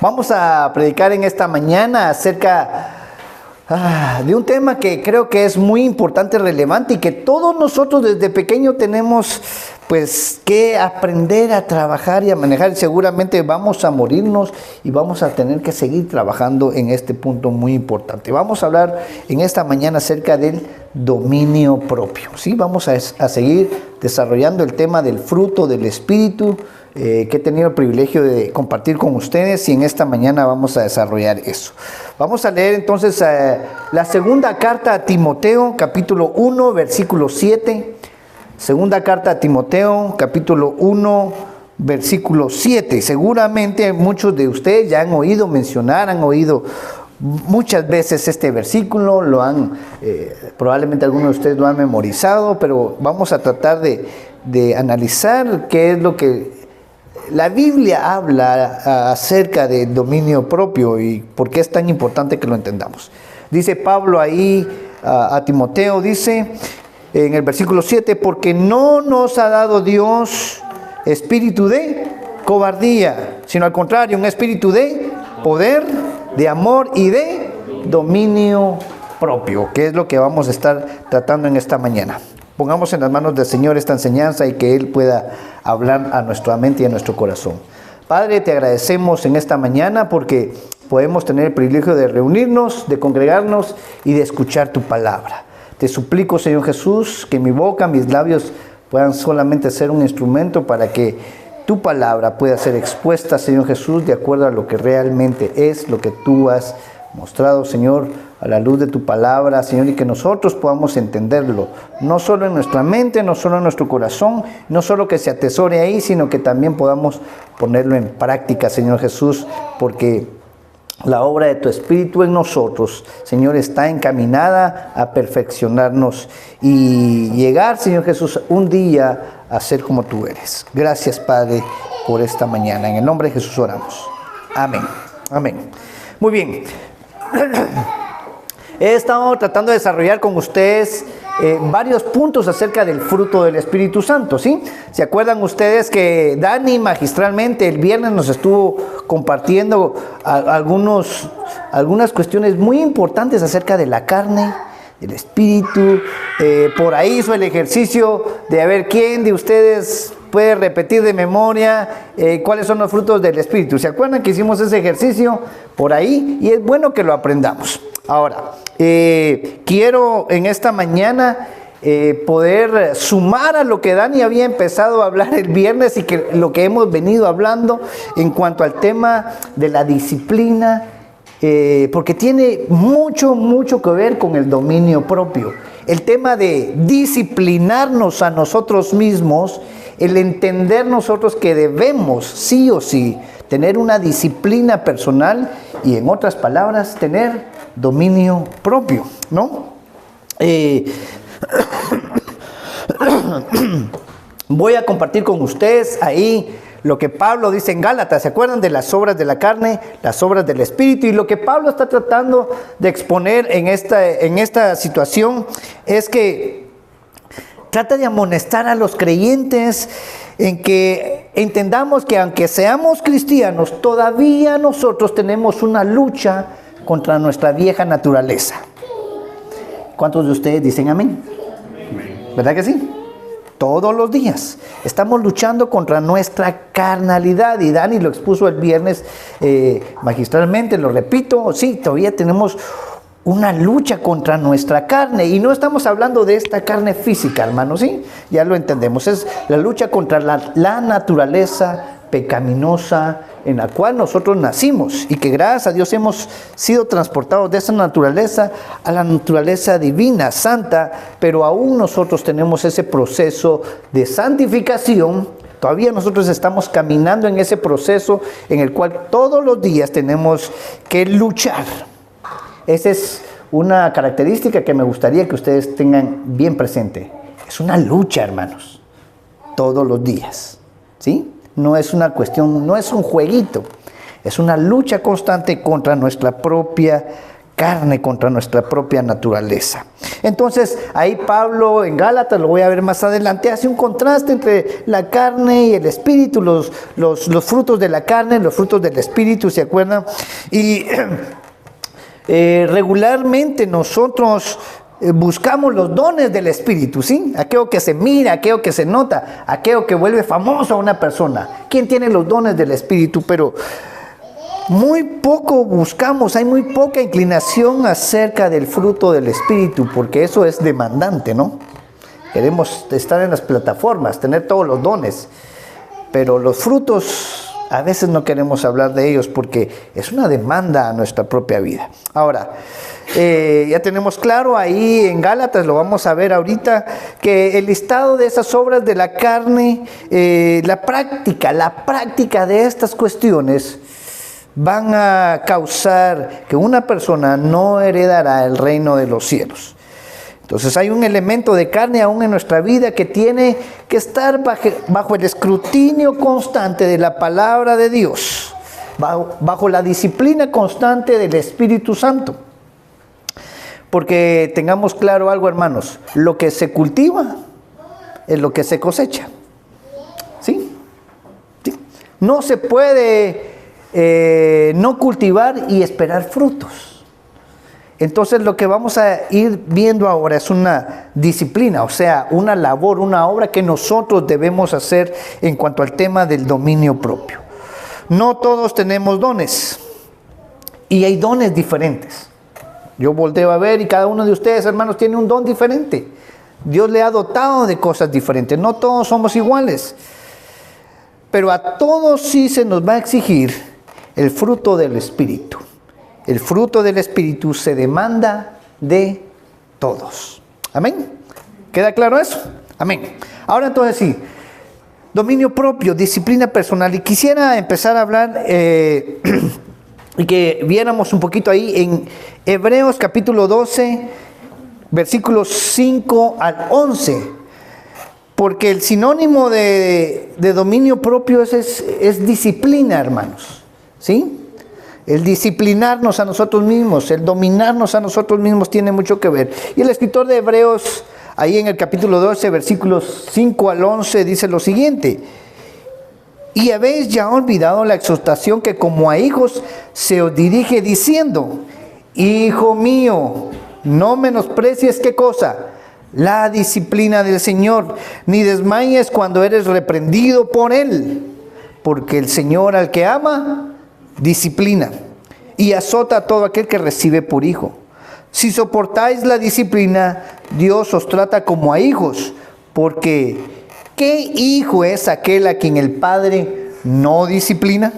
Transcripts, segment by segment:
Vamos a predicar en esta mañana acerca de un tema que creo que es muy importante, relevante y que todos nosotros desde pequeño tenemos pues que aprender a trabajar y a manejar. Y seguramente vamos a morirnos y vamos a tener que seguir trabajando en este punto muy importante. Vamos a hablar en esta mañana acerca del dominio propio. ¿Sí? Vamos a seguir desarrollando el tema del fruto del Espíritu que he tenido el privilegio de compartir con ustedes, y en esta mañana vamos a desarrollar eso. Vamos a leer entonces la segunda carta a Timoteo, capítulo 1, versículo 7. Segunda carta a Timoteo, capítulo 1, versículo 7. Seguramente muchos de ustedes ya han oído mencionar, han oído muchas veces este versículo, probablemente algunos de ustedes lo han memorizado, pero vamos a tratar de analizar qué es lo que la Biblia habla acerca del dominio propio y por qué es tan importante que lo entendamos. Dice Pablo ahí a Timoteo, dice en el versículo 7, porque no nos ha dado Dios espíritu de cobardía, sino al contrario, un espíritu de poder, de amor y de dominio propio, que es lo que vamos a estar tratando en esta mañana. Pongamos en las manos del Señor esta enseñanza y que Él pueda hablar a nuestra mente y a nuestro corazón. Padre, te agradecemos en esta mañana porque podemos tener el privilegio de reunirnos, de congregarnos y de escuchar tu palabra. Te suplico, Señor Jesús, que mi boca, mis labios puedan solamente ser un instrumento para que tu palabra pueda ser expuesta, Señor Jesús, de acuerdo a lo que realmente es, lo que tú has mostrado, Señor, a la luz de tu palabra, Señor, y que nosotros podamos entenderlo, no solo en nuestra mente, no solo en nuestro corazón, no solo que se atesore ahí, sino que también podamos ponerlo en práctica, Señor Jesús, porque la obra de tu Espíritu en nosotros, Señor, está encaminada a perfeccionarnos y llegar, Señor Jesús, un día a ser como tú eres. Gracias, Padre, por esta mañana. En el nombre de Jesús oramos. Amén. Amén. Muy bien. He estado tratando de desarrollar con ustedes varios puntos acerca del fruto del Espíritu Santo, ¿sí? ¿Se acuerdan ustedes que Dani magistralmente el viernes nos estuvo compartiendo algunas cuestiones muy importantes acerca de la carne, del Espíritu? Por ahí hizo el ejercicio de a ver quién de ustedes puede repetir de memoria cuáles son los frutos del Espíritu. ¿Se acuerdan que hicimos ese ejercicio por ahí? Y es bueno que lo aprendamos. Ahora, quiero en esta mañana poder sumar a lo que Dani había empezado a hablar el viernes y que lo que hemos venido hablando en cuanto al tema de la disciplina, porque tiene mucho que ver con el dominio propio. El tema de disciplinarnos a nosotros mismos, el entender nosotros que debemos sí o sí tener una disciplina personal y, en otras palabras, tener dominio propio, ¿no? Voy a compartir con ustedes ahí lo que Pablo dice en Gálatas. ¿Se acuerdan de las obras de la carne, las obras del Espíritu? Y lo que Pablo está tratando de exponer en esta situación es que trata de amonestar a los creyentes en que entendamos que aunque seamos cristianos, todavía nosotros tenemos una lucha contra nuestra vieja naturaleza. ¿Cuántos de ustedes dicen amén? ¿Verdad que sí? Todos los días estamos luchando contra nuestra carnalidad, y Dani lo expuso el viernes magistralmente, lo repito, sí, todavía tenemos una lucha contra nuestra carne, y no estamos hablando de esta carne física, hermanos, ¿sí? Ya lo entendemos, es la lucha contra la naturaleza pecaminosa en la cual nosotros nacimos, y que gracias a Dios hemos sido transportados de esa naturaleza a la naturaleza divina, santa, pero aún nosotros tenemos ese proceso de santificación. Todavía nosotros estamos caminando en ese proceso en el cual todos los días tenemos que luchar. Esa es una característica que me gustaría que ustedes tengan bien presente. Es una lucha, hermanos, todos los días, ¿sí? No es una cuestión, no es un jueguito, es una lucha constante contra nuestra propia carne, contra nuestra propia naturaleza. Entonces, ahí Pablo en Gálatas, lo voy a ver más adelante, hace un contraste entre la carne y el espíritu, los frutos de la carne, los frutos del espíritu, ¿se acuerdan? Y regularmente nosotros buscamos los dones del espíritu, ¿sí? Aquello que se mira, aquello que se nota, aquello que vuelve famoso a una persona. ¿Quién tiene los dones del espíritu? Pero muy poco buscamos, hay muy poca inclinación acerca del fruto del espíritu, porque eso es demandante, ¿no? Queremos estar en las plataformas, tener todos los dones, pero los frutos a veces no queremos hablar de ellos porque es una demanda a nuestra propia vida. Ahora, ya tenemos claro ahí en Gálatas, lo vamos a ver ahorita, que el listado de esas obras de la carne, la práctica de estas cuestiones van a causar que una persona no heredará el reino de los cielos. Entonces hay un elemento de carne aún en nuestra vida que tiene que estar bajo el escrutinio constante de la palabra de Dios, bajo la disciplina constante del Espíritu Santo. Porque tengamos claro algo, hermanos, lo que se cultiva es lo que se cosecha. ¿Sí? ¿Sí? No se puede no cultivar y esperar frutos. Entonces lo que vamos a ir viendo ahora es una disciplina, o sea, una labor, una obra que nosotros debemos hacer en cuanto al tema del dominio propio. No todos tenemos dones y hay dones diferentes. Yo volteo a ver y cada uno de ustedes, hermanos, tiene un don diferente. Dios le ha dotado de cosas diferentes. No todos somos iguales, pero a todos sí se nos va a exigir el fruto del Espíritu. El fruto del Espíritu se demanda de todos. Amén. ¿Queda claro eso? Amén. Ahora entonces sí, dominio propio, disciplina personal. Y quisiera empezar a hablar y que viéramos un poquito ahí en Hebreos capítulo 12, versículos 5 al 11. Porque el sinónimo de dominio propio es disciplina, hermanos. ¿Sí? El disciplinarnos a nosotros mismos, el dominarnos a nosotros mismos tiene mucho que ver. Y el escritor de Hebreos, ahí en el capítulo 12, versículos 5 al 11, dice lo siguiente: y habéis ya olvidado la exhortación que como a hijos se os dirige diciendo: hijo mío, no menosprecies, ¿qué cosa? La disciplina del Señor, ni desmayes cuando eres reprendido por Él, porque el Señor al que ama disciplina y azota a todo aquel que recibe por hijo. Si soportáis la disciplina, Dios os trata como a hijos, porque ¿qué hijo es aquel a quien el Padre no disciplina?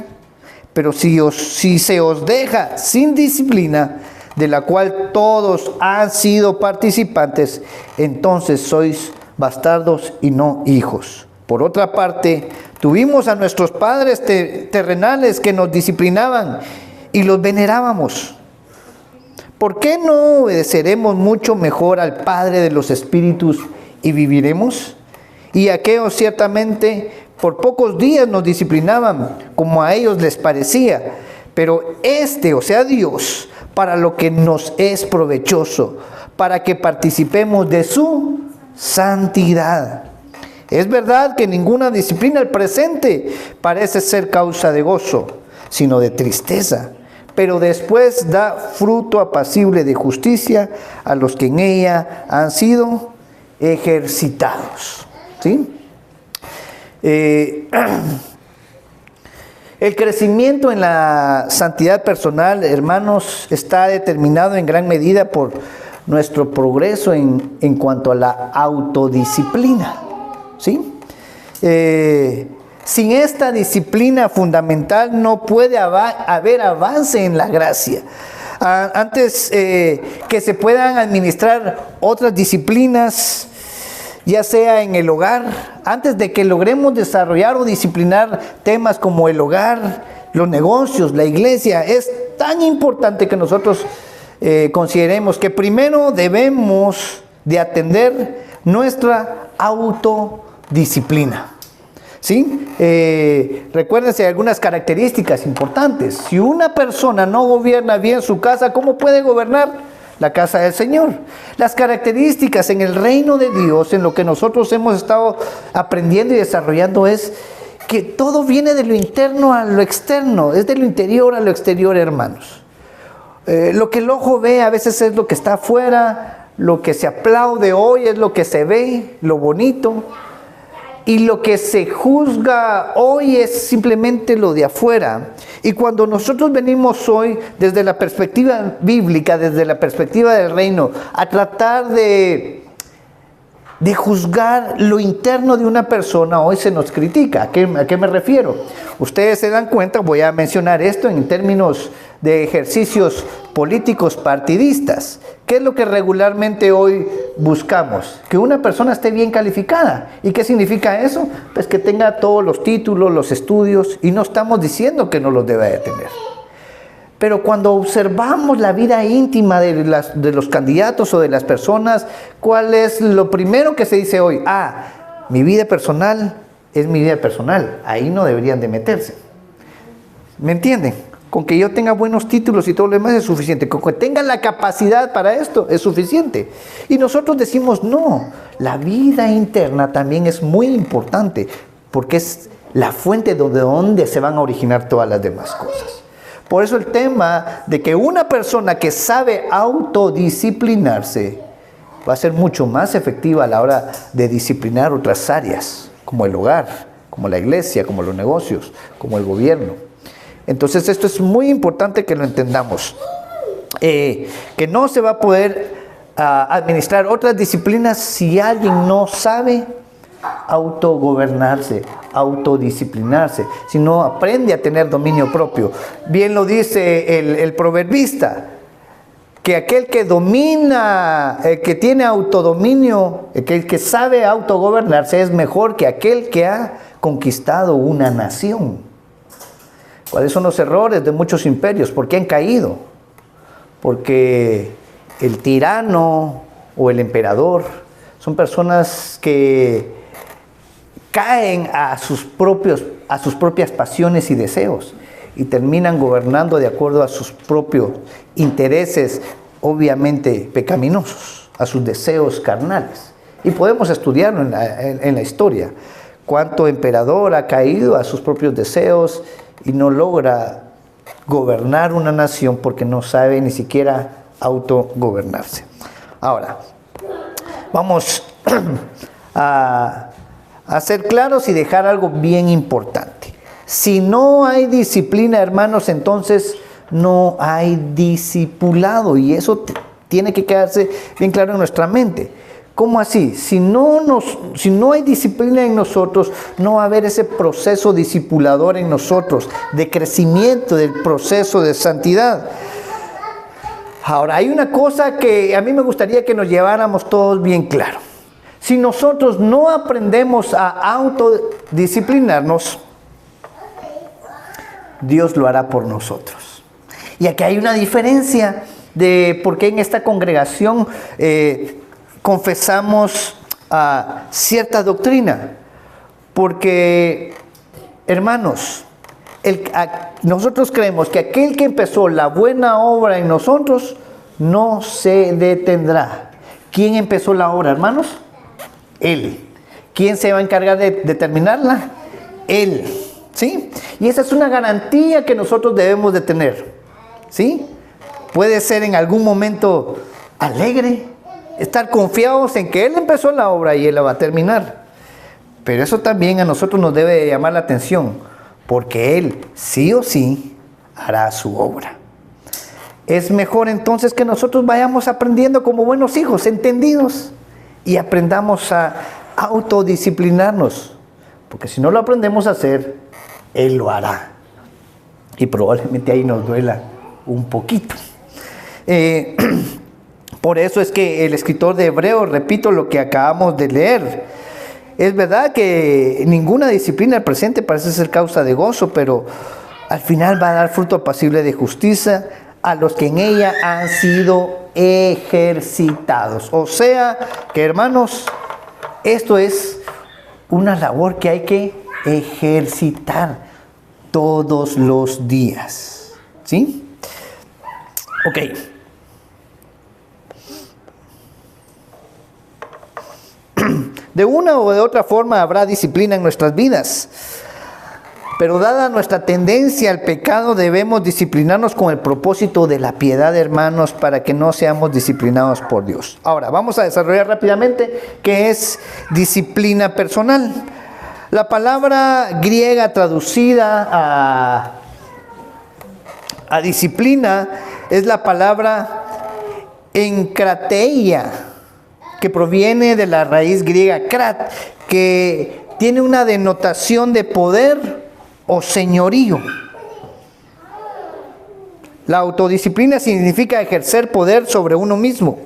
Pero si se os deja sin disciplina, de la cual todos han sido participantes, entonces sois bastardos y no hijos. Por otra parte, tuvimos a nuestros padres terrenales que nos disciplinaban y los venerábamos. ¿Por qué no obedeceremos mucho mejor al Padre de los Espíritus y viviremos? Y aquellos ciertamente por pocos días nos disciplinaban, como a ellos les parecía, pero o sea Dios, para lo que nos es provechoso, para que participemos de su santidad. Es verdad que ninguna disciplina al presente parece ser causa de gozo, sino de tristeza, pero después da fruto apacible de justicia a los que en ella han sido ejercitados. ¿Sí? El crecimiento en la santidad personal, hermanos, está determinado en gran medida por nuestro progreso en cuanto a la autodisciplina. ¿Sí? Sin esta disciplina fundamental no puede haber avance en la gracia. Antes que se puedan administrar otras disciplinas, ya sea en el hogar, antes de que logremos desarrollar o disciplinar temas como el hogar, los negocios, la iglesia, es tan importante que nosotros consideremos que primero debemos de atender nuestra autodisciplina. ¿sí? Recuérdense algunas características importantes. Si una persona no gobierna bien su casa, ¿cómo puede gobernar la casa del Señor? Las características en el reino de Dios, en lo que nosotros hemos estado aprendiendo y desarrollando, es que todo viene de lo interno a lo externo, es de lo interior a lo exterior, hermanos. Lo que el ojo ve a veces es lo que está afuera, lo que se aplaude hoy es lo que se ve, lo bonito, y lo que se juzga hoy es simplemente lo de afuera. Y cuando nosotros venimos hoy desde la perspectiva bíblica, desde la perspectiva del reino, a tratar de juzgar lo interno de una persona, hoy se nos critica. ¿A qué me refiero? Ustedes se dan cuenta, voy a mencionar esto en términos de ejercicios políticos partidistas. ¿Qué es lo que regularmente hoy buscamos? Que una persona esté bien calificada. ¿Y qué significa eso? Pues que tenga todos los títulos, los estudios, y no estamos diciendo que no los deba de tener. Pero cuando observamos la vida íntima de los candidatos o de las personas, ¿cuál es lo primero que se dice hoy? Mi vida personal es mi vida personal. Ahí no deberían de meterse. ¿Me entienden? Con que yo tenga buenos títulos y todo lo demás es suficiente. Con que tenga la capacidad para esto es suficiente. Y nosotros decimos, no, la vida interna también es muy importante, porque es la fuente de donde se van a originar todas las demás cosas. Por eso el tema de que una persona que sabe autodisciplinarse va a ser mucho más efectiva a la hora de disciplinar otras áreas, como el hogar, como la iglesia, como los negocios, como el gobierno. Entonces esto es muy importante que lo entendamos. Que no se va a poder administrar otras disciplinas si alguien no sabe autogobernarse, autodisciplinarse, si no aprende a tener dominio propio. Bien lo dice el proverbista, que aquel que domina, el que tiene autodominio, el que sabe autogobernarse es mejor que aquel que ha conquistado una nación. ¿Cuáles son los errores de muchos imperios? ¿Por qué han caído? Porque el tirano o el emperador son personas que caen a sus propias pasiones y deseos y terminan gobernando de acuerdo a sus propios intereses, obviamente pecaminosos, a sus deseos carnales. Y podemos estudiarlo en la historia. Cuánto emperador ha caído a sus propios deseos y no logra gobernar una nación porque no sabe ni siquiera autogobernarse. Ahora, vamos a ser claros y dejar algo bien importante. Si no hay disciplina, hermanos, entonces no hay discipulado, y eso tiene que quedarse bien claro en nuestra mente. ¿Cómo así? Si no hay disciplina en nosotros, no va a haber ese proceso discipulador en nosotros, de crecimiento del proceso de santidad. Ahora, hay una cosa que a mí me gustaría que nos lleváramos todos bien claro. Si nosotros no aprendemos a autodisciplinarnos, Dios lo hará por nosotros. Y aquí hay una diferencia de por qué en esta congregación confesamos cierta doctrina. Porque, hermanos, nosotros creemos que aquel que empezó la buena obra en nosotros no se detendrá. ¿Quién empezó la obra, hermanos? Él. ¿Quién se va a encargar de terminarla? Él. ¿Sí? Y esa es una garantía que nosotros debemos de tener. ¿Sí? Puede ser en algún momento alegre, estar confiados en que Él empezó la obra y Él la va a terminar. Pero eso también a nosotros nos debe llamar la atención, porque Él sí o sí hará su obra. Es mejor entonces que nosotros vayamos aprendiendo como buenos hijos, entendidos, y aprendamos a autodisciplinarnos, porque si no lo aprendemos a hacer, Él lo hará. Y probablemente ahí nos duela un poquito. Por eso es que el escritor de Hebreos, repito lo que acabamos de leer, es verdad que ninguna disciplina al presente parece ser causa de gozo, pero al final va a dar fruto apacible de justicia a los que en ella han sido ejercitados. O sea que, hermanos, esto es una labor que hay que ejercitar todos los días. ¿Sí? Ok. De una o de otra forma habrá disciplina en nuestras vidas. Pero dada nuestra tendencia al pecado, debemos disciplinarnos con el propósito de la piedad, hermanos, para que no seamos disciplinados por Dios. Ahora, vamos a desarrollar rápidamente qué es disciplina personal. La palabra griega traducida a disciplina es la palabra enkrateia, que proviene de la raíz griega krat, que tiene una denotación de poder o señorío. La autodisciplina significa ejercer poder sobre uno mismo.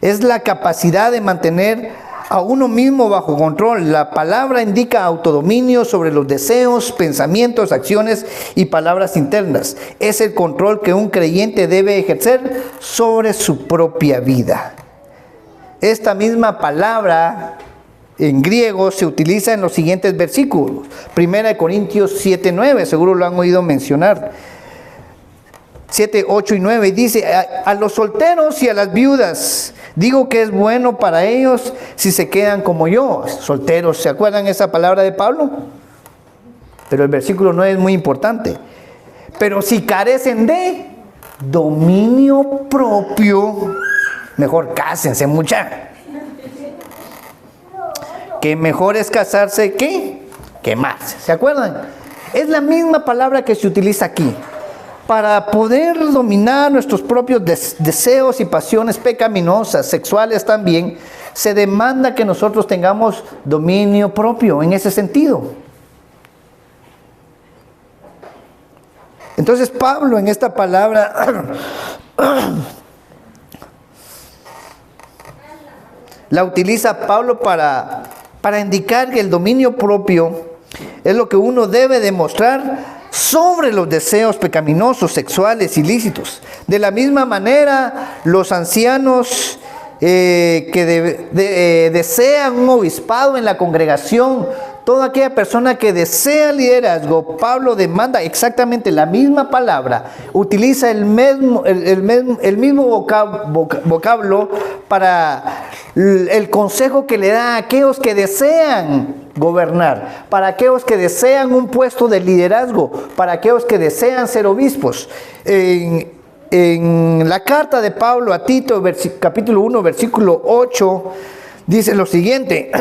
Es la capacidad de mantener a uno mismo bajo control. La palabra indica autodominio sobre los deseos, pensamientos, acciones y palabras internas. Es el control que un creyente debe ejercer sobre su propia vida. Esta misma palabra en griego se utiliza en los siguientes versículos. 1 Corintios 7, 9, seguro lo han oído mencionar. 7, 8 y 9, dice: a los solteros y a las viudas digo que es bueno para ellos si se quedan como yo. Solteros, ¿se acuerdan esa palabra de Pablo? Pero el versículo 9 es muy importante. Pero si carecen de dominio propio, mejor cásense, muchachos. Que mejor es casarse que quemarse. ¿Se acuerdan? Es la misma palabra que se utiliza aquí. Para poder dominar nuestros propios deseos y pasiones pecaminosas, sexuales también, se demanda que nosotros tengamos dominio propio en ese sentido. Entonces Pablo en esta palabra la utiliza Pablo para indicar que el dominio propio es lo que uno debe demostrar sobre los deseos pecaminosos, sexuales, ilícitos. De la misma manera, los ancianos que desean un obispado en la congregación, toda aquella persona que desea liderazgo, Pablo demanda exactamente la misma palabra, utiliza el mismo vocablo para el consejo que le da a aquellos que desean gobernar, para aquellos que desean un puesto de liderazgo, para aquellos que desean ser obispos. En la carta de Pablo a Tito, capítulo 1, versículo 8, dice lo siguiente: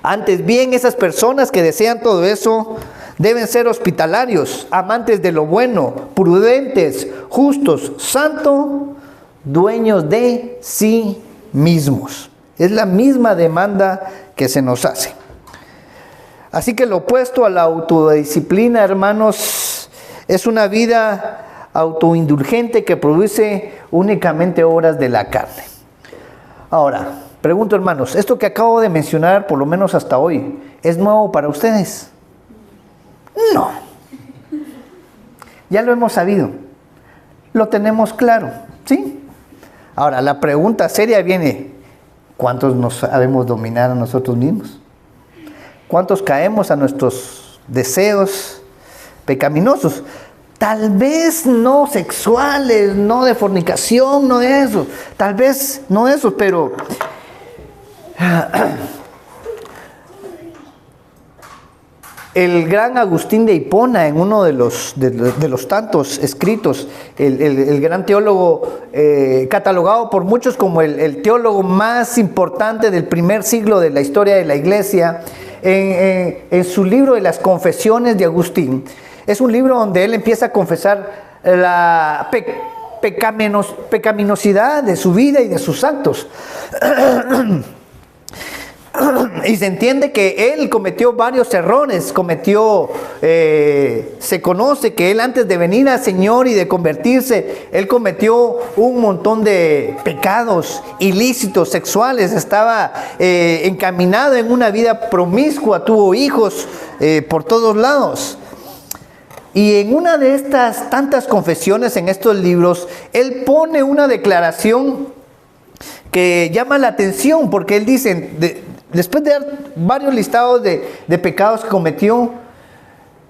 antes bien, esas personas que desean todo eso deben ser hospitalarios, amantes de lo bueno, prudentes, justos, santos, dueños de sí mismos. Es la misma demanda que se nos hace. Así que lo opuesto a la autodisciplina, hermanos, es una vida autoindulgente que produce únicamente obras de la carne. Ahora, pregunto, hermanos, esto que acabo de mencionar, por lo menos hasta hoy, ¿es nuevo para ustedes? No. Ya lo hemos sabido. Lo tenemos claro, ¿sí? Ahora, la pregunta seria viene: ¿cuántos nos sabemos dominar a nosotros mismos? ¿Cuántos caemos a nuestros deseos pecaminosos? Tal vez no sexuales, no de fornicación, no de eso. Tal vez no de eso, pero el gran Agustín de Hipona, en uno de los tantos escritos, el gran teólogo, catalogado por muchos como el teólogo más importante del primer siglo de la historia de la iglesia, en su libro de las Confesiones de Agustín, es un libro donde él empieza a confesar la pecaminosidad de su vida y de sus actos. Y se entiende que él cometió varios errores, se conoce que él, antes de venir al Señor y de convertirse, él cometió un montón de pecados ilícitos, sexuales, estaba encaminado en una vida promiscua, tuvo hijos por todos lados. Y en una de estas tantas confesiones en estos libros, él pone una declaración que llama la atención, porque él dice, después de dar varios listados de pecados que cometió,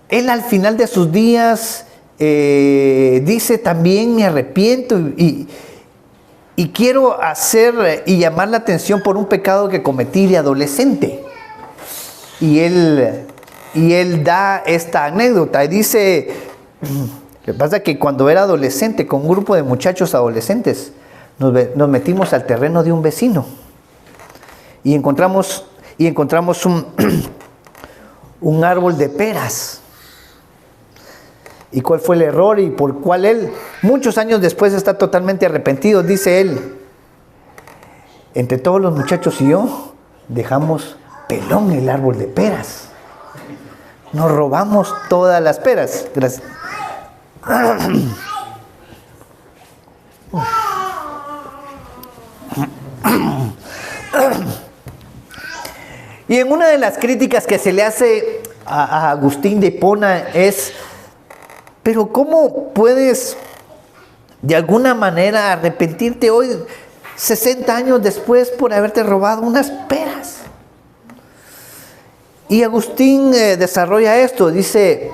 él al final de sus días dice también: me arrepiento y quiero hacer y llamar la atención por un pecado que cometí de adolescente. Y él da esta anécdota y dice: lo que pasa es que cuando era adolescente, con un grupo de muchachos adolescentes, nos metimos al terreno de un vecino y encontramos un árbol de peras. ¿Y cuál fue el error y por cuál él, muchos años después, está totalmente arrepentido? Dice él: entre todos los muchachos y yo dejamos pelón el árbol de peras. Nos robamos todas las peras. Gracias. Y en una de las críticas que se le hace a Agustín de Hipona es: pero ¿cómo puedes de alguna manera arrepentirte hoy, 60 años después, por haberte robado unas peras? Y Agustín desarrolla esto, dice: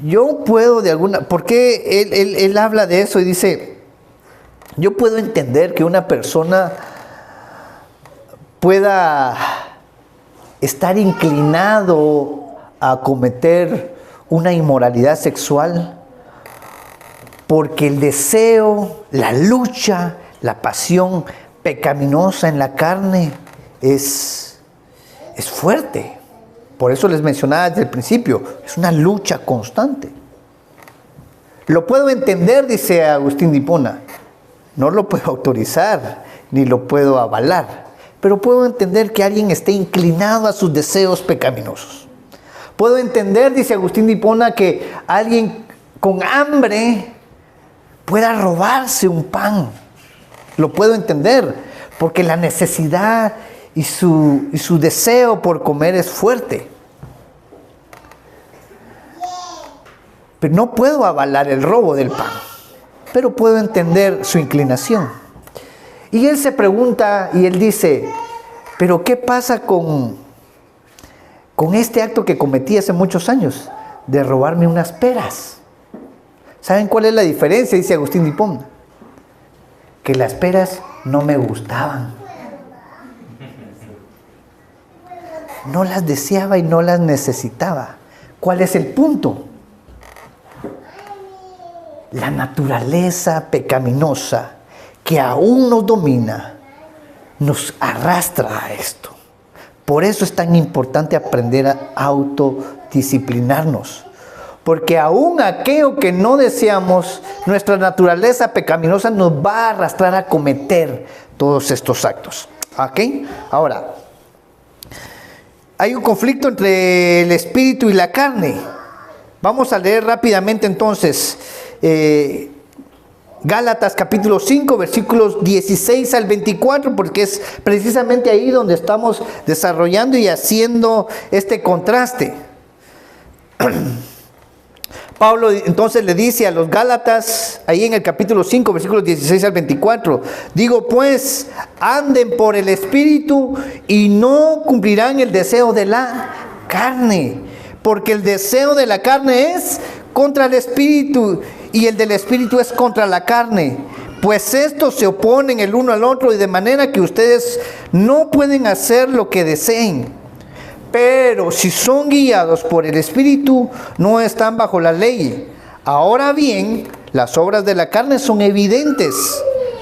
yo puedo de alguna... porque él habla de eso y dice: yo puedo entender que una persona pueda estar inclinado a cometer una inmoralidad sexual, porque el deseo, la lucha, la pasión pecaminosa en la carne es fuerte. Por eso les mencionaba desde el principio, es una lucha constante. Lo puedo entender, dice Agustín de Hipona. No lo puedo autorizar, ni lo puedo avalar, pero puedo entender que alguien esté inclinado a sus deseos pecaminosos. Puedo entender, dice Agustín de Hipona, que alguien con hambre pueda robarse un pan. Lo puedo entender, porque la necesidad y su deseo por comer es fuerte. Pero no puedo avalar el robo del pan, pero puedo entender su inclinación. Y él se pregunta y él dice: pero ¿qué pasa con este acto que cometí hace muchos años de robarme unas peras? ¿Saben cuál es la diferencia? Dice Agustín de Hipona: que las peras no me gustaban. No las deseaba y no las necesitaba. ¿Cuál es el punto? La naturaleza pecaminosa que aún nos domina nos arrastra a esto. Por eso es tan importante aprender a autodisciplinarnos. Porque aún aquello que no deseamos, nuestra naturaleza pecaminosa nos va a arrastrar a cometer todos estos actos. ¿Ok? Ahora, hay un conflicto entre el espíritu y la carne. Vamos a leer rápidamente entonces Gálatas capítulo 5, versículos 16 al 24, porque es precisamente ahí donde estamos desarrollando y haciendo este contraste. Pablo entonces le dice a los Gálatas, ahí en el capítulo 5, versículos 16 al 24, digo pues, anden por el Espíritu y no cumplirán el deseo de la carne, porque el deseo de la carne es contra el Espíritu y el del Espíritu es contra la carne, pues estos se oponen el uno al otro y de manera que ustedes no pueden hacer lo que deseen. Pero si son guiados por el Espíritu, no están bajo la ley. Ahora bien, las obras de la carne son evidentes,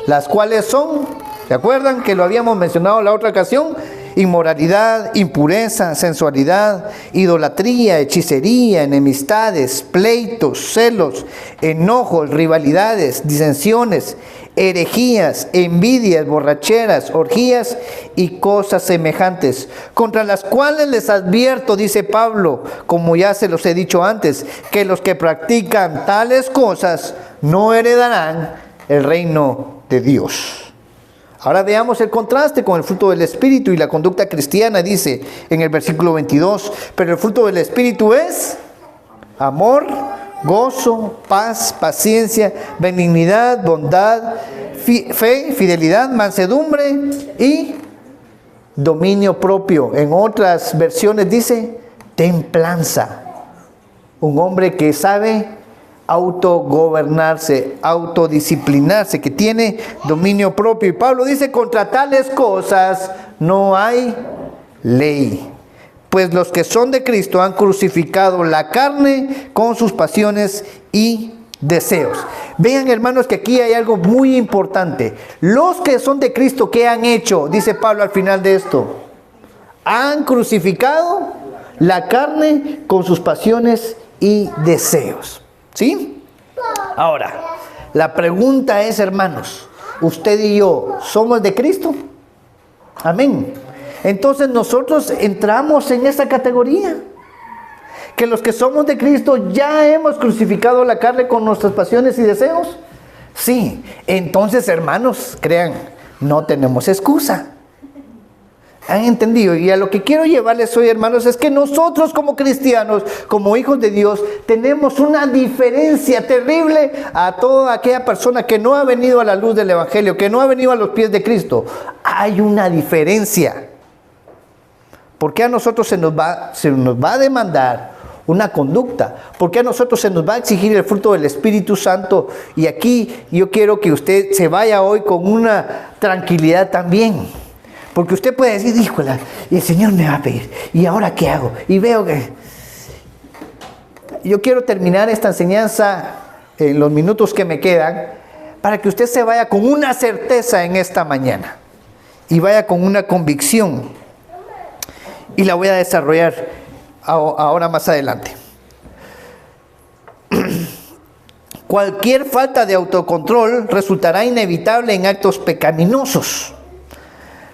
las cuales son, ¿se acuerdan que lo habíamos mencionado en la otra ocasión? Inmoralidad, impureza, sensualidad, idolatría, hechicería, enemistades, pleitos, celos, enojos, rivalidades, disensiones, herejías, envidias, borracheras, orgías y cosas semejantes, contra las cuales les advierto, dice Pablo, como ya se los he dicho antes, que los que practican tales cosas no heredarán el reino de Dios. Ahora veamos el contraste con el fruto del Espíritu y la conducta cristiana. Dice en el versículo 22, pero el fruto del Espíritu es amor, gozo, paz, paciencia, benignidad, bondad, fe, fidelidad, mansedumbre y dominio propio. En otras versiones dice templanza. Un hombre que sabe autogobernarse, autodisciplinarse, que tiene dominio propio. Y Pablo dice, contra tales cosas no hay ley. Pues los que son de Cristo han crucificado la carne con sus pasiones y deseos. Vean, hermanos, que aquí hay algo muy importante. Los que son de Cristo, ¿qué han hecho? Dice Pablo al final de esto. Han crucificado la carne con sus pasiones y deseos. ¿Sí? Ahora, la pregunta es, hermanos, ¿usted y yo somos de Cristo? Amén. Entonces nosotros entramos en esa categoría. Que los que somos de Cristo ya hemos crucificado la carne con nuestras pasiones y deseos. Sí. Entonces, hermanos, crean, no tenemos excusa. ¿Han entendido? Y a lo que quiero llevarles hoy, hermanos, es que nosotros como cristianos, como hijos de Dios, tenemos una diferencia terrible a toda aquella persona que no ha venido a la luz del Evangelio, que no ha venido a los pies de Cristo. Hay una diferencia. ¿Por qué a nosotros se nos va a demandar una conducta? ¿Por qué a nosotros se nos va a exigir el fruto del Espíritu Santo? Y aquí yo quiero que usted se vaya hoy con una tranquilidad también. Porque usted puede decir, híjole, y el Señor me va a pedir, ¿y ahora qué hago? Y veo que... Yo quiero terminar esta enseñanza en los minutos que me quedan, para que usted se vaya con una certeza en esta mañana. Y vaya con una convicción. Y la voy a desarrollar ahora más adelante. Cualquier falta de autocontrol resultará inevitable en actos pecaminosos.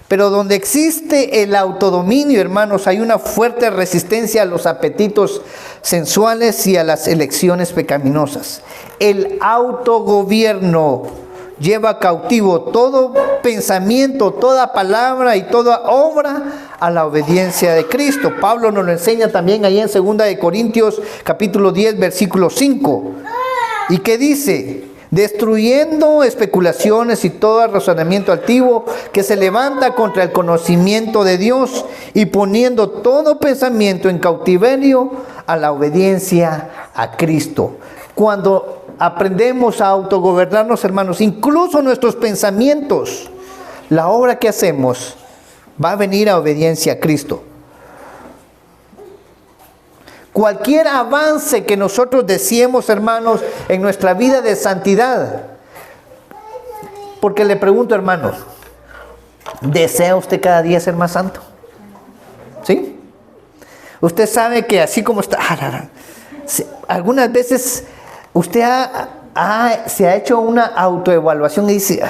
Pero donde existe el autodominio, hermanos, hay una fuerte resistencia a los apetitos sensuales y a las elecciones pecaminosas. El autogobierno lleva cautivo todo pensamiento, toda palabra y toda obra a la obediencia de Cristo. Pablo nos lo enseña también ahí en 2 de Corintios capítulo 10 versículo 5. ¿Y qué dice? Destruyendo especulaciones y todo razonamiento altivo que se levanta contra el conocimiento de Dios y poniendo todo pensamiento en cautiverio a la obediencia a Cristo. Cuando aprendemos a autogobernarnos, hermanos, incluso nuestros pensamientos, la obra que hacemos va a venir a obediencia a Cristo. Cualquier avance que nosotros deseemos, hermanos, en nuestra vida de santidad. Porque le pregunto, hermanos, ¿desea usted cada día ser más santo? ¿Sí? Usted sabe que así como está, algunas veces usted se ha hecho una autoevaluación y dice,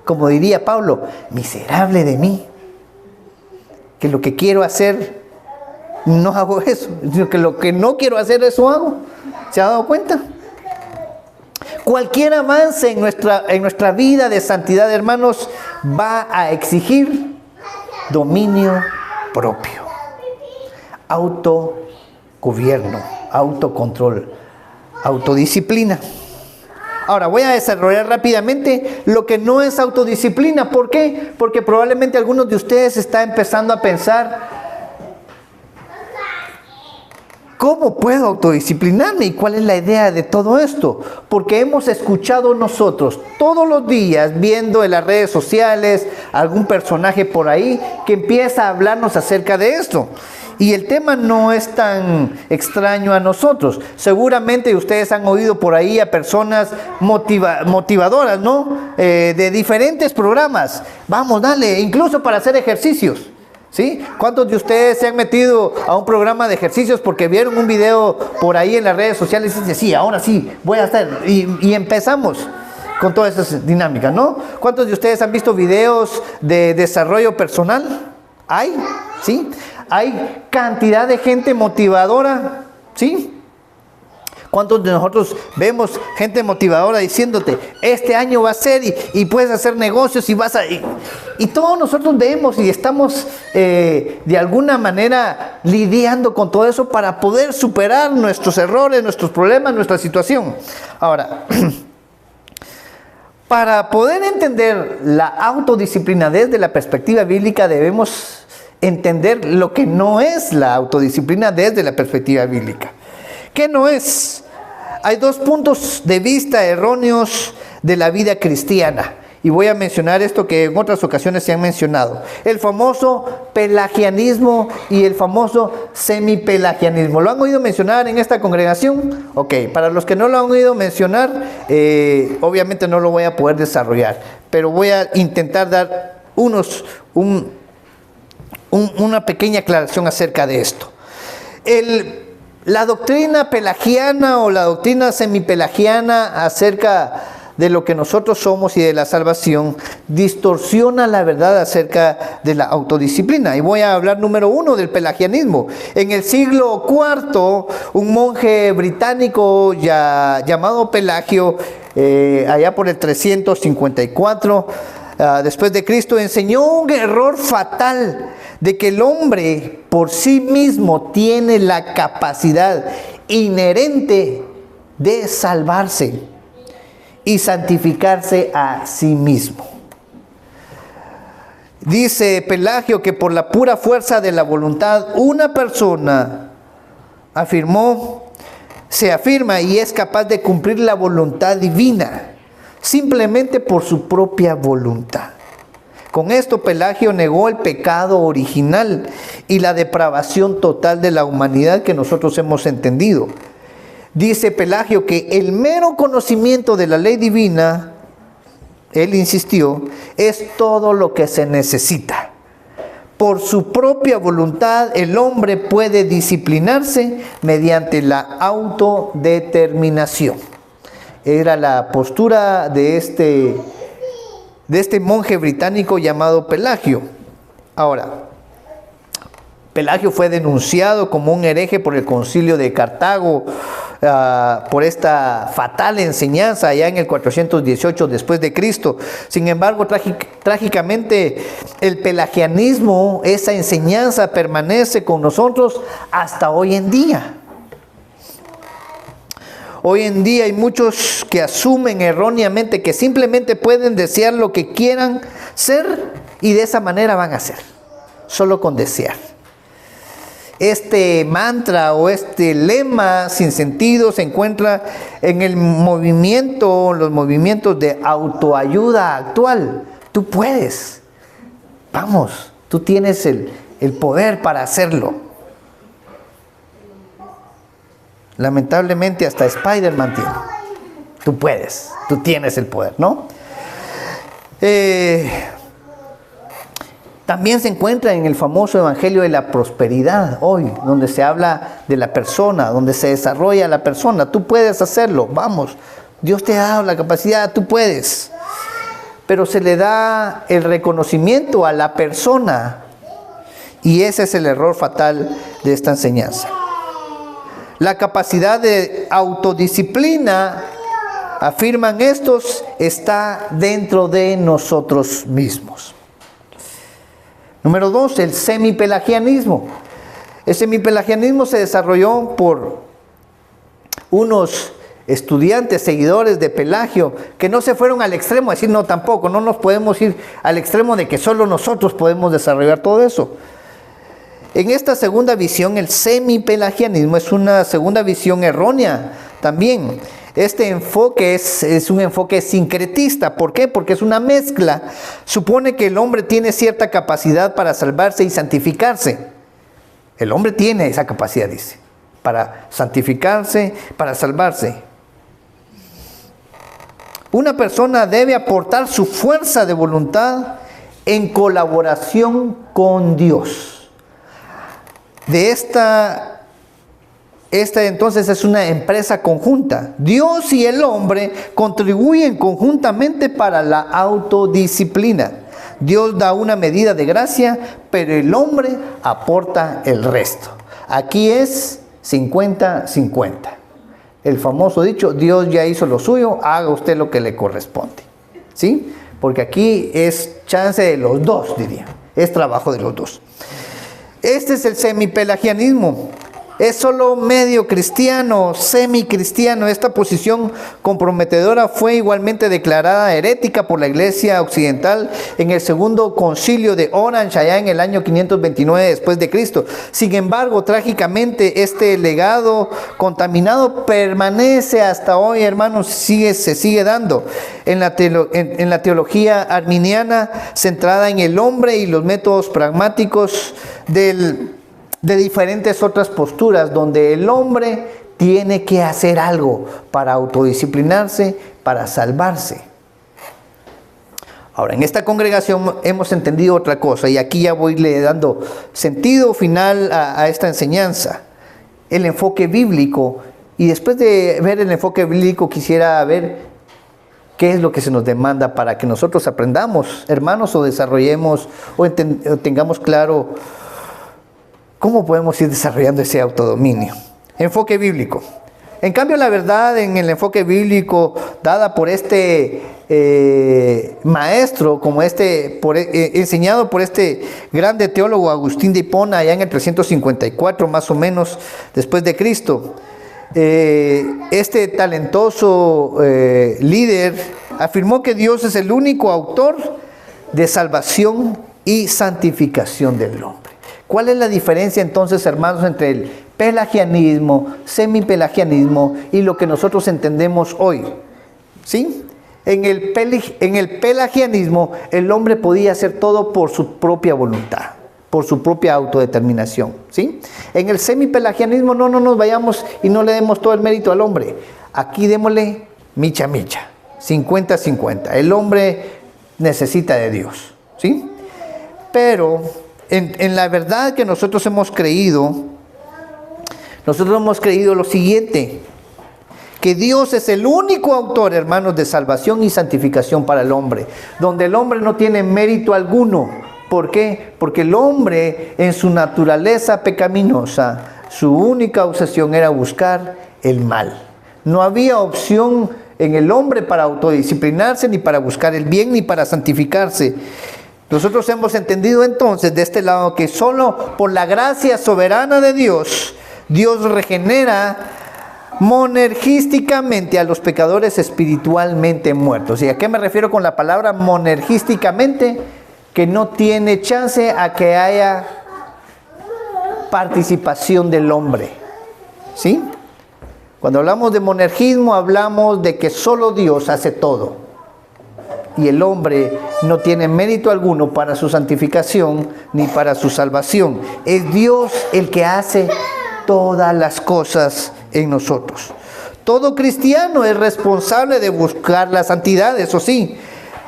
como diría Pablo, miserable de mí, que lo que quiero hacer no hago eso, sino que lo que no quiero hacer, eso hago. ¿Se ha dado cuenta? Cualquier avance en nuestra vida de santidad, hermanos, va a exigir dominio propio, autogobierno, autocontrol, autodisciplina. Ahora voy a desarrollar rápidamente lo que no es autodisciplina. ¿Por qué? Porque probablemente algunos de ustedes están empezando a pensar, ¿cómo puedo autodisciplinarme? ¿Y cuál es la idea de todo esto? Porque hemos escuchado nosotros todos los días, viendo en las redes sociales, algún personaje por ahí que empieza a hablarnos acerca de esto. Y el tema no es tan extraño a nosotros. Seguramente ustedes han oído por ahí a personas motivadoras, ¿no? De diferentes programas. Vamos, dale, incluso para hacer ejercicios. ¿Sí? ¿Cuántos de ustedes se han metido a un programa de ejercicios porque vieron un video por ahí en las redes sociales y dicen, sí, ahora sí, voy a hacer? Y empezamos con todas esas dinámicas, ¿no? ¿Cuántos de ustedes han visto videos de desarrollo personal? ¿Hay? ¿Sí? Hay cantidad de gente motivadora, ¿sí? ¿Cuántos de nosotros vemos gente motivadora diciéndote, este año va a ser y puedes hacer negocios y vas a... Y todos nosotros vemos y estamos de alguna manera lidiando con todo eso para poder superar nuestros errores, nuestros problemas, nuestra situación. Ahora, para poder entender la autodisciplina desde la perspectiva bíblica debemos entender lo que no es la autodisciplina desde la perspectiva bíblica. ¿Qué no es? Hay dos puntos de vista erróneos de la vida cristiana. Y voy a mencionar esto que en otras ocasiones se han mencionado. El famoso pelagianismo y el famoso semipelagianismo. ¿Lo han oído mencionar en esta congregación? Ok, para los que no lo han oído mencionar, obviamente no lo voy a poder desarrollar. Pero voy a intentar dar una pequeña aclaración acerca de esto. La doctrina pelagiana o la doctrina semipelagiana acerca de lo que nosotros somos y de la salvación distorsiona la verdad acerca de la autodisciplina. Y voy a hablar número uno del pelagianismo. En el siglo IV, un monje británico llamado Pelagio, allá por el 354 después de Cristo, enseñó un error fatal de que el hombre por sí mismo tiene la capacidad inherente de salvarse y santificarse a sí mismo. Dice Pelagio que por la pura fuerza de la voluntad una persona se afirma y es capaz de cumplir la voluntad divina simplemente por su propia voluntad. Con esto Pelagio negó el pecado original y la depravación total de la humanidad que nosotros hemos entendido. Dice Pelagio que el mero conocimiento de la ley divina, él insistió, es todo lo que se necesita. Por su propia voluntad el hombre puede disciplinarse mediante la autodeterminación. Era la postura de este monje británico llamado Pelagio. Ahora, Pelagio fue denunciado como un hereje por el concilio de Cartago por esta fatal enseñanza allá en el 418 después de Cristo. Sin embargo, trágicamente el pelagianismo, esa enseñanza permanece con nosotros hasta hoy en día. Hoy en día hay muchos que asumen erróneamente que simplemente pueden desear lo que quieran ser y de esa manera van a ser, solo con desear. Este mantra o este lema sin sentido se encuentra en los movimientos de autoayuda actual. Tú puedes, vamos, tú tienes el poder para hacerlo. Lamentablemente hasta Spider-Man tiene. Tú puedes, tú tienes el poder, ¿no? También se encuentra en el famoso Evangelio de la Prosperidad hoy, donde se habla de la persona, donde se desarrolla la persona. Tú puedes hacerlo, vamos. Dios te ha dado la capacidad, tú puedes. Pero se le da el reconocimiento a la persona y ese es el error fatal de esta enseñanza. La capacidad de autodisciplina, afirman estos, está dentro de nosotros mismos. Número 2, el semipelagianismo. El semipelagianismo se desarrolló por unos estudiantes, seguidores de Pelagio, que no se fueron al extremo, a decir no, tampoco, no nos podemos ir al extremo de que solo nosotros podemos desarrollar todo eso. En esta segunda visión, el semipelagianismo es una segunda visión errónea también. Este enfoque es un enfoque sincretista. ¿Por qué? Porque es una mezcla. Supone que el hombre tiene cierta capacidad para salvarse y santificarse. El hombre tiene esa capacidad, dice, para santificarse, para salvarse. Una persona debe aportar su fuerza de voluntad en colaboración con Dios. Esta entonces es una empresa conjunta. Dios y el hombre contribuyen conjuntamente para la autodisciplina. Dios da una medida de gracia, pero el hombre aporta el resto. Aquí es 50-50. El famoso dicho, Dios ya hizo lo suyo, haga usted lo que le corresponde. ¿Sí? Porque aquí es chance de los dos, diría. Es trabajo de los dos. Este es el semipelagianismo. es solo medio cristiano, semi-cristiano. Esta posición comprometedora fue igualmente declarada herética por la Iglesia Occidental en el segundo concilio de Orange, allá en el año 529 después de Cristo. Sin embargo, trágicamente, este legado contaminado permanece hasta hoy, hermanos, se sigue dando en la teología arminiana, centrada en el hombre y los métodos pragmáticos de diferentes otras posturas, donde el hombre tiene que hacer algo para autodisciplinarse, para salvarse. Ahora, en esta congregación hemos entendido otra cosa, y aquí ya voy le dando sentido final a esta enseñanza, el enfoque bíblico. Y después de ver el enfoque bíblico, quisiera ver qué es lo que se nos demanda para que nosotros aprendamos, hermanos, o desarrollemos o tengamos claro cómo podemos ir desarrollando ese autodominio. Enfoque bíblico. En cambio, la verdad en el enfoque bíblico dada por este maestro, como enseñado por este grande teólogo Agustín de Hipona, allá en el 354 más o menos después de Cristo, este talentoso líder afirmó que Dios es el único autor de salvación y santificación del hombre. ¿Cuál es la diferencia entonces, hermanos, entre el pelagianismo, semipelagianismo y lo que nosotros entendemos hoy? ¿Sí? En el pelagianismo el hombre podía hacer todo por su propia voluntad, por su propia autodeterminación, ¿sí? En el semipelagianismo no nos vayamos y no le demos todo el mérito al hombre. Aquí démosle micha, 50-50. El hombre necesita de Dios, ¿sí? Pero en la verdad que nosotros hemos creído lo siguiente: que Dios es el único autor, hermanos, de salvación y santificación para el hombre, donde el hombre no tiene mérito alguno. ¿Por qué? Porque el hombre, en su naturaleza pecaminosa, su única obsesión era buscar el mal. No había opción en el hombre para autodisciplinarse, ni para buscar el bien, ni para santificarse. Nosotros hemos entendido entonces de este lado que solo por la gracia soberana de Dios, Dios regenera monergísticamente a los pecadores espiritualmente muertos. ¿Y a qué me refiero con la palabra monergísticamente? Que no tiene chance a que haya participación del hombre, ¿sí? Cuando hablamos de monergismo, hablamos de que solo Dios hace todo. Y el hombre no tiene mérito alguno para su santificación ni para su salvación. Es Dios el que hace todas las cosas en nosotros. Todo cristiano es responsable de buscar la santidad, eso sí,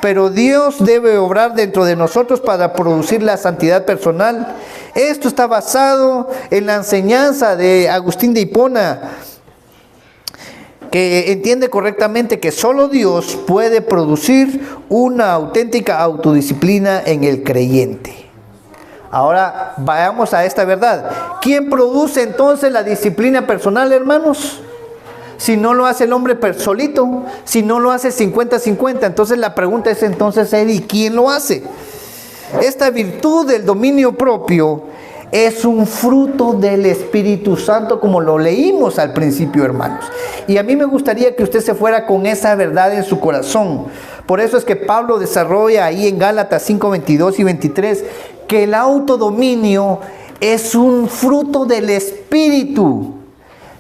pero Dios debe obrar dentro de nosotros para producir la santidad personal. Esto está basado en la enseñanza de Agustín de Hipona, que entiende correctamente que solo Dios puede producir una auténtica autodisciplina en el creyente. Ahora vayamos a esta verdad. ¿Quién produce entonces la disciplina personal, hermanos? Si no lo hace el hombre solito, si no lo hace 50-50, entonces la pregunta es entonces, ¿y quién lo hace? Esta virtud del dominio propio es un fruto del Espíritu Santo, como lo leímos al principio, hermanos. Y a mí me gustaría que usted se fuera con esa verdad en su corazón. Por eso es que Pablo desarrolla ahí en Gálatas 5:22 y 23, que el autodominio es un fruto del Espíritu.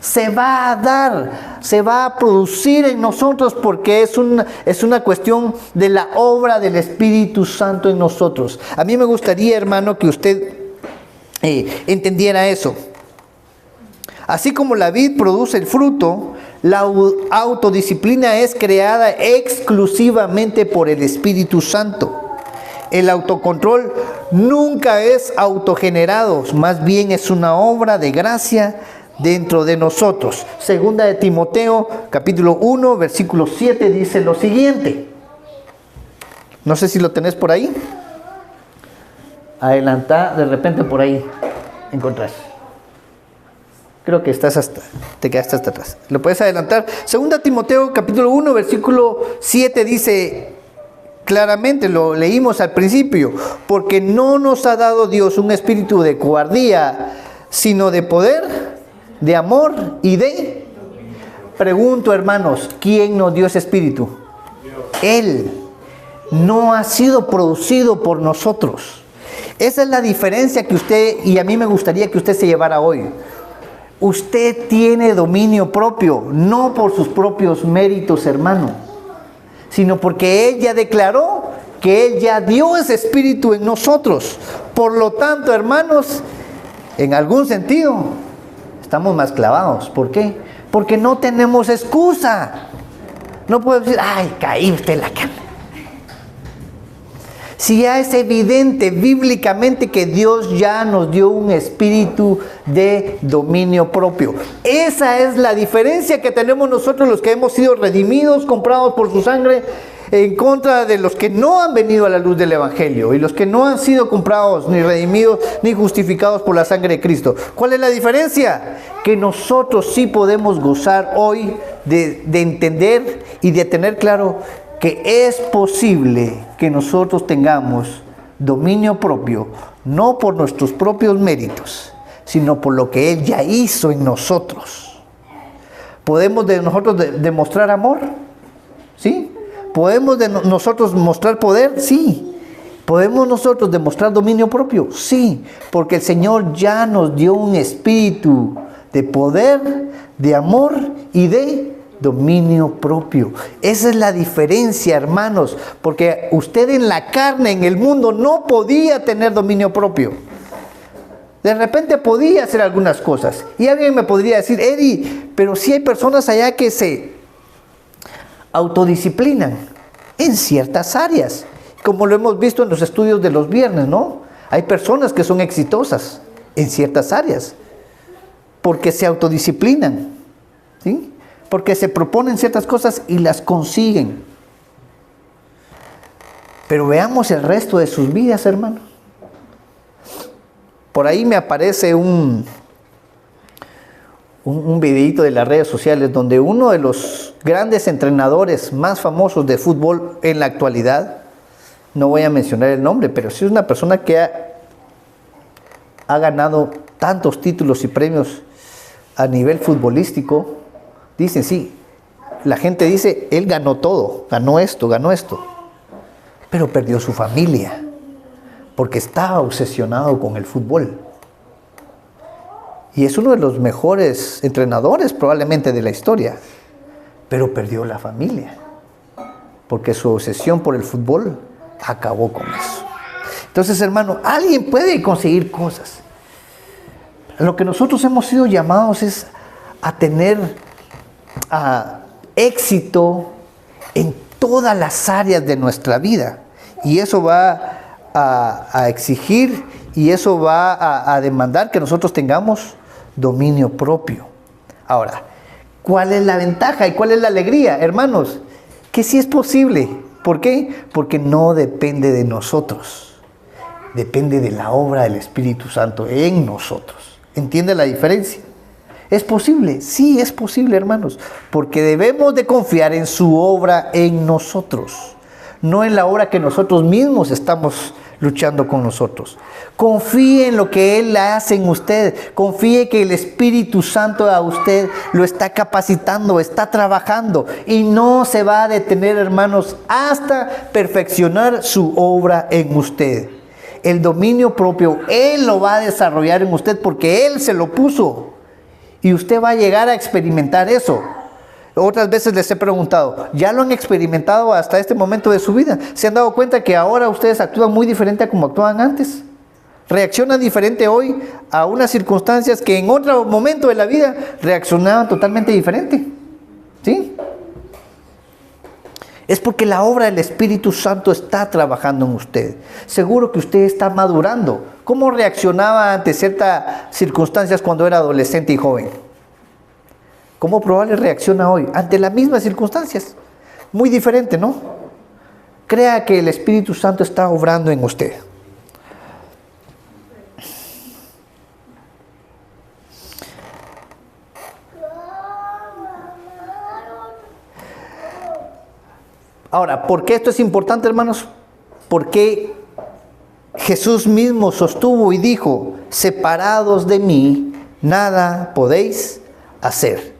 Se va a dar, se va a producir en nosotros porque es una cuestión de la obra del Espíritu Santo en nosotros. A mí me gustaría, hermano, que usted entendiera eso. Así como la vid produce el fruto, la autodisciplina es creada exclusivamente por el Espíritu Santo. El autocontrol nunca es autogenerado, más bien es una obra de gracia dentro de nosotros. Segunda de Timoteo, capítulo 1, versículo 7, dice lo siguiente. No sé si lo tenés por ahí. Adelantá, de repente por ahí encontrás. Creo que te quedaste hasta atrás. ¿Lo puedes adelantar? Segunda Timoteo, capítulo 1, versículo 7 dice claramente, lo leímos al principio, porque no nos ha dado Dios un espíritu de cobardía, sino de poder, de amor y de... Pregunto, hermanos, ¿quién nos dio ese espíritu? Él. No ha sido producido por nosotros. Esa es la diferencia que usted, y a mí me gustaría que usted se llevara hoy. Usted tiene dominio propio, no por sus propios méritos, hermano, sino porque Él ya declaró que Él ya dio ese espíritu en nosotros. Por lo tanto, hermanos, en algún sentido, estamos más clavados. ¿Por qué? Porque no tenemos excusa. No puedo decir, ay, caí usted en la cama. Si ya es evidente bíblicamente que Dios ya nos dio un espíritu de dominio propio. Esa es la diferencia que tenemos nosotros los que hemos sido redimidos, comprados por su sangre, en contra de los que no han venido a la luz del Evangelio y los que no han sido comprados, ni redimidos, ni justificados por la sangre de Cristo. ¿Cuál es la diferencia? Que nosotros sí podemos gozar hoy de entender y de tener claro que es posible que nosotros tengamos dominio propio, no por nuestros propios méritos, sino por lo que Él ya hizo en nosotros. ¿Podemos nosotros demostrar amor? ¿Sí? ¿Podemos nosotros mostrar poder? Sí. ¿Podemos nosotros demostrar dominio propio? Sí, porque el Señor ya nos dio un espíritu de poder, de amor y de dominio propio. Esa es la diferencia, hermanos, porque usted en la carne, en el mundo, no podía tener dominio propio. De repente podía hacer algunas cosas. Y alguien me podría decir, Eddie, pero sí hay personas allá que se autodisciplinan en ciertas áreas, como lo hemos visto en los estudios de los viernes, ¿no? Hay personas que son exitosas en ciertas áreas porque se autodisciplinan, ¿sí? Porque se proponen ciertas cosas y las consiguen. Pero veamos el resto de sus vidas, hermanos. Por ahí me aparece un videíto de las redes sociales donde uno de los grandes entrenadores más famosos de fútbol en la actualidad, no voy a mencionar el nombre, pero sí es una persona que ha ganado tantos títulos y premios a nivel futbolístico. Dicen, sí, la gente dice, él ganó todo, ganó esto, pero perdió su familia, porque estaba obsesionado con el fútbol. Y es uno de los mejores entrenadores probablemente de la historia, pero perdió la familia, porque su obsesión por el fútbol acabó con eso. Entonces, hermano, alguien puede conseguir cosas. Lo que nosotros hemos sido llamados es a tener éxito en todas las áreas de nuestra vida, y eso va a exigir y eso va a demandar que nosotros tengamos dominio propio. Ahora, ¿cuál es la ventaja y cuál es la alegría, hermanos? Que sí es posible. ¿Por qué? Porque no depende de nosotros, depende de la obra del Espíritu Santo en nosotros. ¿Entiende la diferencia? ¿Es posible? Sí, es posible, hermanos, porque debemos de confiar en su obra en nosotros, no en la obra que nosotros mismos estamos luchando con nosotros. Confíe en lo que Él hace en usted, confíe que el Espíritu Santo a usted lo está capacitando, está trabajando y no se va a detener, hermanos, hasta perfeccionar su obra en usted. El dominio propio, Él lo va a desarrollar en usted porque Él se lo puso. Y usted va a llegar a experimentar eso. Otras veces les he preguntado, ¿ya lo han experimentado hasta este momento de su vida? ¿Se han dado cuenta que ahora ustedes actúan muy diferente a como actuaban antes? ¿Reaccionan diferente hoy a unas circunstancias que en otro momento de la vida reaccionaban totalmente diferente? ¿Sí? Es porque la obra del Espíritu Santo está trabajando en usted. Seguro que usted está madurando. ¿Cómo reaccionaba ante ciertas circunstancias cuando era adolescente y joven? ¿Cómo probable reacciona hoy ante las mismas circunstancias? Muy diferente, ¿no? Crea que el Espíritu Santo está obrando en usted. Ahora, ¿por qué esto es importante, hermanos? Porque Jesús mismo sostuvo y dijo, separados de mí, nada podéis hacer.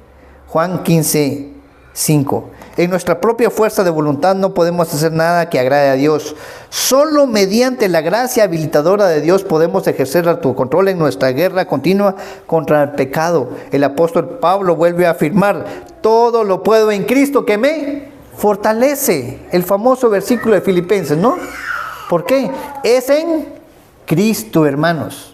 Juan 15:5. En nuestra propia fuerza de voluntad no podemos hacer nada que agrade a Dios. Solo mediante la gracia habilitadora de Dios podemos ejercer autocontrol en nuestra guerra continua contra el pecado. El apóstol Pablo vuelve a afirmar: todo lo puedo en Cristo que me fortalece. El famoso versículo de Filipenses, ¿no? ¿Por qué? Es en Cristo, hermanos.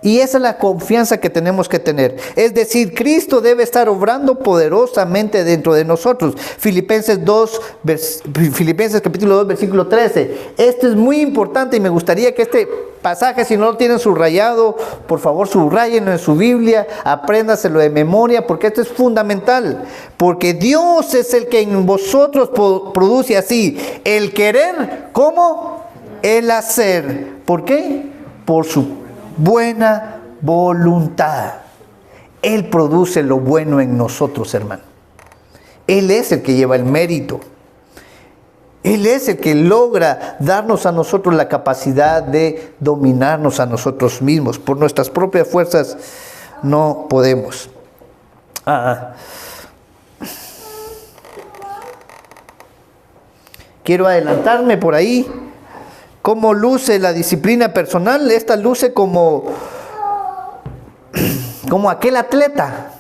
Y esa es la confianza que tenemos que tener. Es decir, Cristo debe estar obrando poderosamente dentro de nosotros. Filipenses capítulo 2, versículo 13. Esto es muy importante y me gustaría que este pasaje, si no lo tienen subrayado, por favor subrayenlo en su Biblia, apréndaselo de memoria, porque esto es fundamental. Porque Dios es el que en vosotros produce así el querer como el hacer. ¿Por qué? Por su buena voluntad. Él produce lo bueno en nosotros, hermano. Él es el que lleva el mérito. Él es el que logra darnos a nosotros la capacidad de dominarnos a nosotros mismos. Por nuestras propias fuerzas no podemos. Quiero adelantarme por ahí. ¿Cómo luce la disciplina personal? Esta luce como aquel atleta.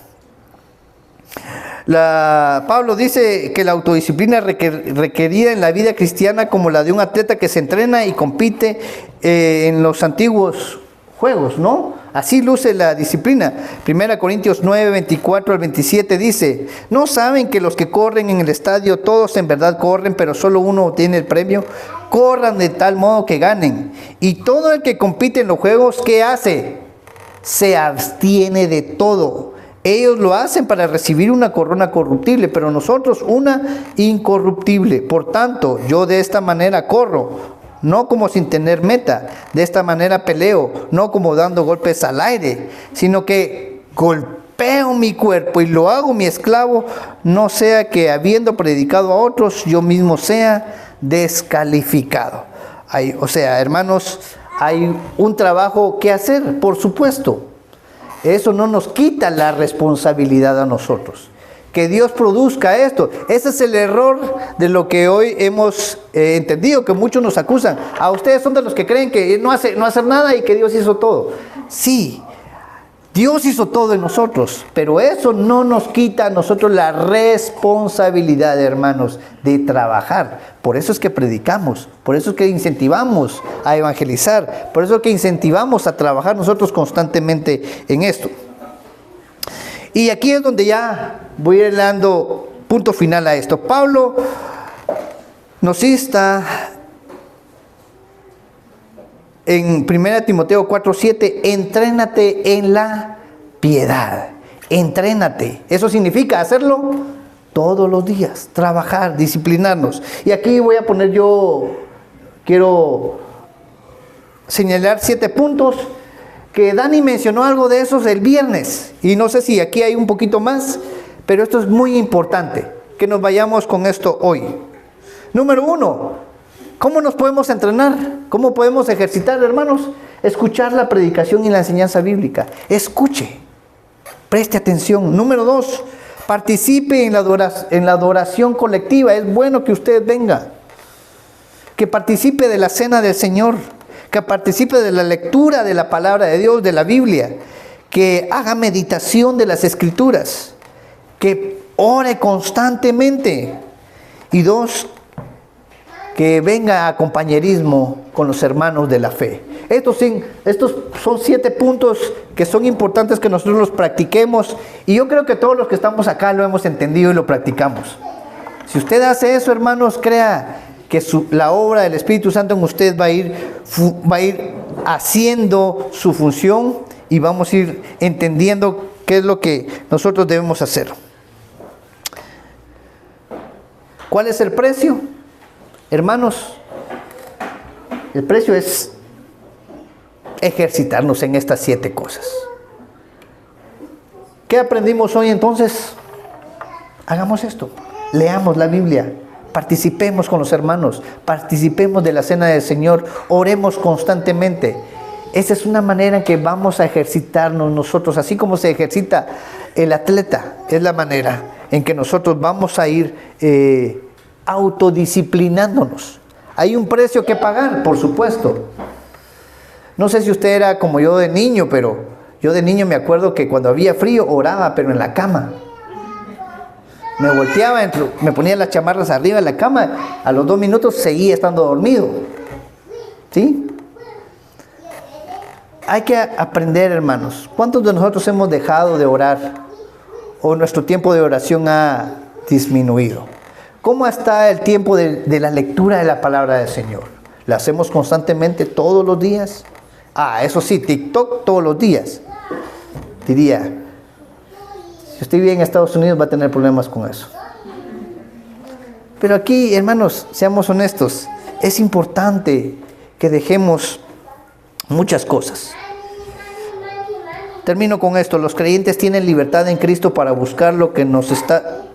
Pablo dice que la autodisciplina requerida en la vida cristiana como la de un atleta que se entrena y compite en los antiguos juegos, ¿no? Así luce la disciplina. 1 Corintios 9, 24 al 27 dice: ¿no saben que los que corren en el estadio, todos en verdad corren, pero solo uno obtiene el premio? Corran de tal modo que ganen. Y todo el que compite en los juegos, ¿qué hace? Se abstiene de todo. Ellos lo hacen para recibir una corona corruptible, pero nosotros una incorruptible. Por tanto, yo de esta manera corro, no como sin tener meta. De esta manera peleo, no como dando golpes al aire, sino que golpeo mi cuerpo y lo hago mi esclavo, no sea que habiendo predicado a otros, yo mismo sea descalificado. Hermanos, hay un trabajo que hacer, por supuesto. Eso no nos quita la responsabilidad a nosotros. Que Dios produzca esto. Ese es el error de lo que hoy hemos entendido, que muchos nos acusan. A ustedes son de los que creen que no hacer nada y que Dios hizo todo. Sí, Dios hizo todo en nosotros, pero eso no nos quita a nosotros la responsabilidad, hermanos, de trabajar. Por eso es que predicamos, por eso es que incentivamos a evangelizar, por eso es que incentivamos a trabajar nosotros constantemente en esto. Y aquí es donde ya voy a ir dando punto final a esto. Pablo nos insta en 1 Timoteo 4:7, entrénate en la piedad. Entrénate. Eso significa hacerlo todos los días, trabajar, disciplinarnos. Y aquí voy a poner quiero señalar 7 puntos que Dani mencionó algo de esos el viernes. Y no sé si aquí hay un poquito más, pero esto es muy importante, que nos vayamos con esto hoy. Número 1. ¿Cómo nos podemos entrenar? ¿Cómo podemos ejercitar, hermanos? Escuchar la predicación y la enseñanza bíblica. Escuche. Preste atención. Número 2. Participe en la adoración colectiva. Es bueno que usted venga. Que participe de la cena del Señor. Que participe de la lectura de la palabra de Dios, de la Biblia. Que haga meditación de las Escrituras. Que ore constantemente. Y 2. Que venga a compañerismo con los hermanos de la fe. Estos son 7 puntos que son importantes que nosotros los practiquemos. Y yo creo que todos los que estamos acá lo hemos entendido y lo practicamos. Si usted hace eso, hermanos, crea que la obra del Espíritu Santo en usted va a ir haciendo su función y vamos a ir entendiendo qué es lo que nosotros debemos hacer. ¿Cuál es el precio? Hermanos, el precio es ejercitarnos en estas 7 cosas. ¿Qué aprendimos hoy entonces? Hagamos esto. Leamos la Biblia. Participemos con los hermanos. Participemos de la cena del Señor. Oremos constantemente. Esa es una manera en que vamos a ejercitarnos nosotros, así como se ejercita el atleta, es la manera en que nosotros vamos a ir autodisciplinándonos. Hay un precio que pagar, por supuesto. No sé si usted era como yo de niño, pero yo de niño me acuerdo que cuando había frío oraba, pero en la cama. Me volteaba, me ponía las chamarras arriba de la cama, a los 2 minutos seguía estando dormido. ¿Sí? Hay que aprender, hermanos. ¿Cuántos de nosotros hemos dejado de orar o nuestro tiempo de oración ha disminuido? ¿Cómo está el tiempo de la lectura de la palabra del Señor? ¿La hacemos constantemente todos los días? Eso sí, TikTok todos los días. Diría, si usted vive en Estados Unidos va a tener problemas con eso. Pero aquí, hermanos, seamos honestos, es importante que dejemos muchas cosas. Termino con esto. Los creyentes tienen libertad en Cristo para buscar lo que nos está...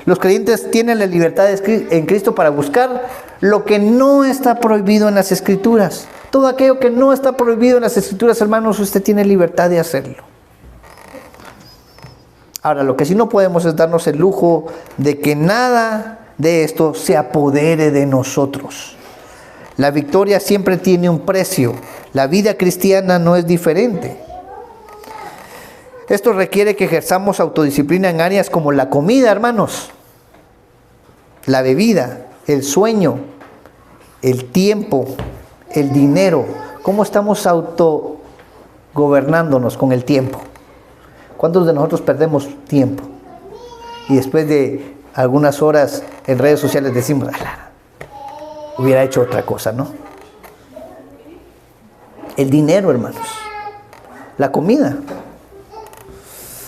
Los creyentes tienen la libertad en Cristo para buscar lo que no está prohibido en las Escrituras. Todo aquello que no está prohibido en las Escrituras, hermanos, usted tiene libertad de hacerlo. Ahora, lo que sí no podemos es darnos el lujo de que nada de esto se apodere de nosotros. La victoria siempre tiene un precio. La vida cristiana no es diferente. Esto requiere que ejerzamos autodisciplina en áreas como la comida, hermanos, la bebida, el sueño, el tiempo, el dinero. ¿Cómo estamos autogobernándonos con el tiempo? ¿Cuántos de nosotros perdemos tiempo? Y después de algunas horas en redes sociales decimos, hubiera hecho otra cosa, ¿no? El dinero, hermanos. La comida.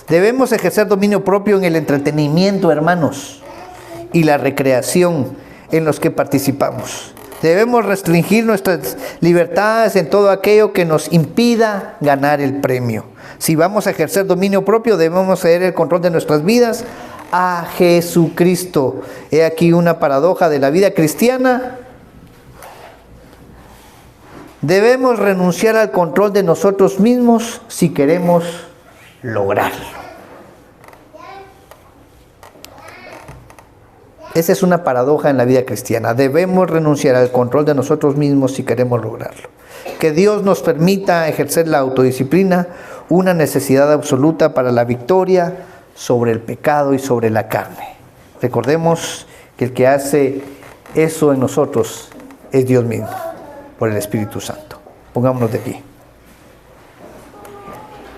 Debemos ejercer dominio propio en el entretenimiento, hermanos, y la recreación en los que participamos. Debemos restringir nuestras libertades en todo aquello que nos impida ganar el premio. Si vamos a ejercer dominio propio, debemos ceder el control de nuestras vidas a Jesucristo. He aquí una paradoja de la vida cristiana. Debemos renunciar al control de nosotros mismos si queremos lograrlo. Esa es una paradoja en la vida cristiana. Debemos renunciar al control de nosotros mismos si queremos lograrlo. Que Dios nos permita ejercer la autodisciplina, una necesidad absoluta para la victoria sobre el pecado y sobre la carne. Recordemos que el que hace eso en nosotros es Dios mismo, por el Espíritu Santo. Pongámonos de pie.